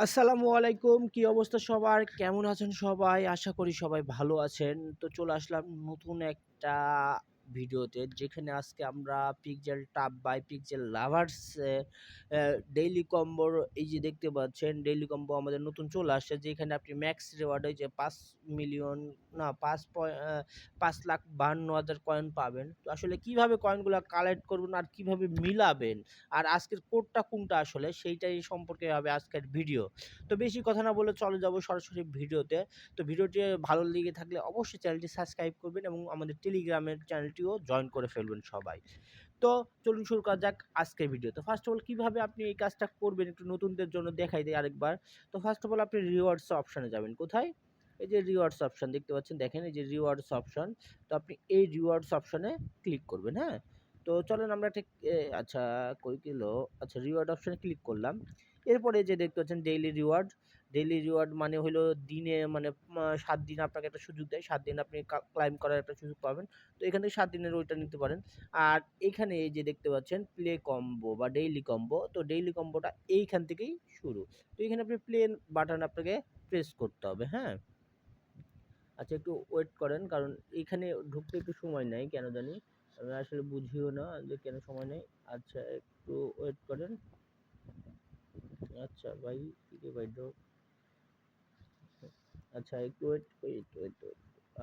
আসসালামু আলাইকুম। কি অবস্থা সবার? কেমন আছেন সবাই? আশা করি সবাই ভালো আছেন। তো চলে আসলাম নতুন একটা ভিডিওতে, যেখানে আজকে আমরা pixel tab by pixel lovers এ অ্যা ডেইলি কম্বোর এই যে দেখতে পাচ্ছেন, ডেইলি কম্বো আমাদের নতুন চলে আসছে, যেখানে আপনি ম্যাক্স রিওয়ার্ড ওই যে ৫ মিলিয়ন না ৫,৫,৫,৫,৫,০০০ কয়েন পাবেন। তো আসলে কিভাবে কয়েনগুলা কালেক্ট করবেন আর কিভাবে মিলাবেন? আর আজকের কোডটা কোনটা আসলে সেইটাই সম্পর্কে হবে আজকের ভিডিও। তো বেশি কথা না বলে চলে যাব সরাসরি ভিডিওতে। তো ভিডিওটি ভালো লেগে থাকলে অবশ্যই চ্যানেলটি সাবস্ক্রাইব করবেন এবং আমাদের টেলিগ্রামের চ্যানেলটিও জয়েন করে ফেলবেন সবাই। তো চলুন শুরু করা যাক আজকের ভিডিও। তো ফার্স্ট অফ অল কিভাবে আপনি এই কাজটা করবেন একটু নতুনদের জন্য দেখাই দেই আরেকবার। তো ফার্স্ট অফ অল আপনি রিওয়ার্ডস অপশনে যাবেন। কোথায়? এই যে রিওয়ার্ডস অপশন দেখতে পাচ্ছেন, দেখেন এই যে রিওয়ার্ডস অপশন। তো আপনি এই রিওয়ার্ডস অপশনে ক্লিক করবেন, হ্যাঁ? তো চলেন আমরা ঠিক আচ্ছা কই গেল? আচ্ছা রিওয়ার্ড অপশনে ক্লিক করলাম। এরপরে যে দেখতে পাচ্ছেন ডেইলি রিওয়ার্ড। ডেইলি রিওয়ার্ড মানে হলো দিনে মানে ৭ দিন আপনাকে একটা সুযোগ দেয়। ৭ দিন আপনি ক্লাইম করার একটা সুযোগ পাবেন। তো এখান থেকে ৭ দিনের ওইটা নিতে পারেন। আর এইখানে এই যে দেখতে পাচ্ছেন প্লে কম্বো বা ডেইলি কম্বো। তো ডেইলি কম্বোটা এইখান থেকেই শুরু। তো এখানে আপনি প্লে বাটন আপনাকে প্রেস করতে হবে, হ্যাঁ? আচ্ছা একটু ওয়েট করেন, কারণ এখানে ঢুকতে একটু সময় নেয় কেন জানি। আমি আসলে বুঝিও না যে কেন সময় নেয়। আচ্ছা একটু ওয়েট করেন। আচ্ছা ভাই, কি রে ভাই আচ্ছা একটু ওয়েট।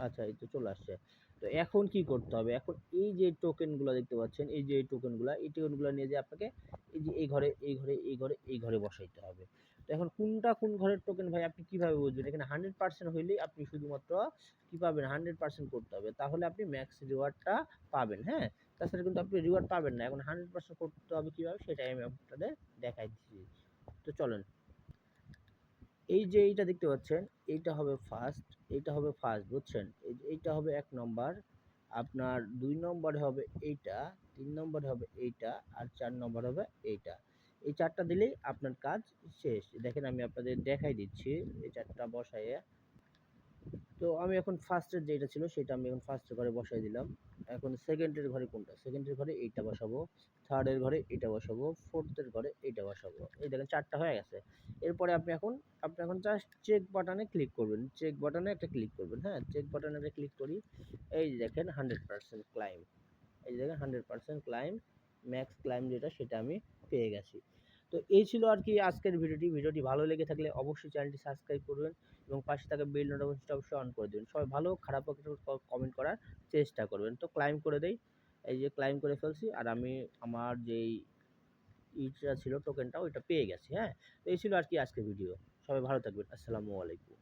আচ্ছা এই তো চলে আসছে। তো এখন কি করতে হবে? এখন এই যে টোকেনগুলা দেখতে পাচ্ছেন, এই যে এই টোকেনগুলা নিয়ে যেয়ে আপনাকে এই যে এই ঘরে বসাইতে হবে। তো এখন কোনটা কোন ঘরের টোকেন ভাই আপনি কিভাবে বুঝবেন? এখানে 100% হইলেই আপনি শুধুমাত্র কি পাবেন? 100% করতে হবে। তাহলে আপনি ম্যাক্স রিওয়ার্ডটা পাবেন, হ্যাঁ? তাছাড়া কিন্তু আপনি রিওয়ার্ড পাবেন না। এখন 100% করতে হবে কিভাবে সেটাই আমি আপনাদের দেখাই দিচ্ছি। তো চলেন। এই যে এইটা দেখতে পাচ্ছেন, এইটা হবে ফার্স্ট, এইটা হবে ফার্স্ট বুঝছেন? এই যে এইটা হবে ১ নম্বর, আপনার ২ নম্বরে হবে এইটা, ৩ নম্বরে হবে এইটা, আর ৪ নম্বর হবে এইটা। এই ৪ টা দিলেই আপনার কাজ শেষ। দেখেন আমি আপনাদের দেখাই দিচ্ছি এই ৪ টা বসাইয়া। তো আমি এখন ফার্স্টের যেটা ছিল সেটা আমি এখন ফার্স্টের ঘরে বসাই দিলাম। এখন সেকেন্ডের ঘরে কোনটা? সেকেন্ডের ঘরে এইটা বসাবো, থার্ডের ঘরে এইটা বসাবো, ফোর্থের ঘরে এইটা বসাবো। এই দেখেন ৪ টা হয়ে গেছে। এরপরে আপনি এখন জাস্ট চেক বাটনে ক্লিক করবেন। চেক বাটনে একটা ক্লিক করবেন, হ্যাঁ? চেক বাটনে একটা ক্লিক করি। এই যে দেখেন 100% ক্লাইম। এই যে দেখেন 100% ক্লাইম, ম্যাক্স ক্লাইম যেটা সেটা আমি পেয়ে গেছি। তো এই ছিল আরকি আজকের ভিডিওটি। ভিডিওটি ভালো লেগে থাকলে অবশ্যই চ্যানেলটি সাবস্ক্রাইব করবেন এবং পাশে থাকা বেল নোটিফিকেশনটা অবশ্যই অন করে দিবেন। সবাই ভালো খারাপ হোক একটু কমেন্ট করার চেষ্টা করবেন। তো ক্লাইম করে দেই। এই যে ক্লাইম করে ফেলছি আর আমি আমার যেই ইটা ছিল টোকেনটা ওইটা পেয়ে গেছি, হ্যাঁ? তো এই ছিল আরকি আজকের ভিডিও। সবাই ভালো থাকবেন। আসসালামু আলাইকুম।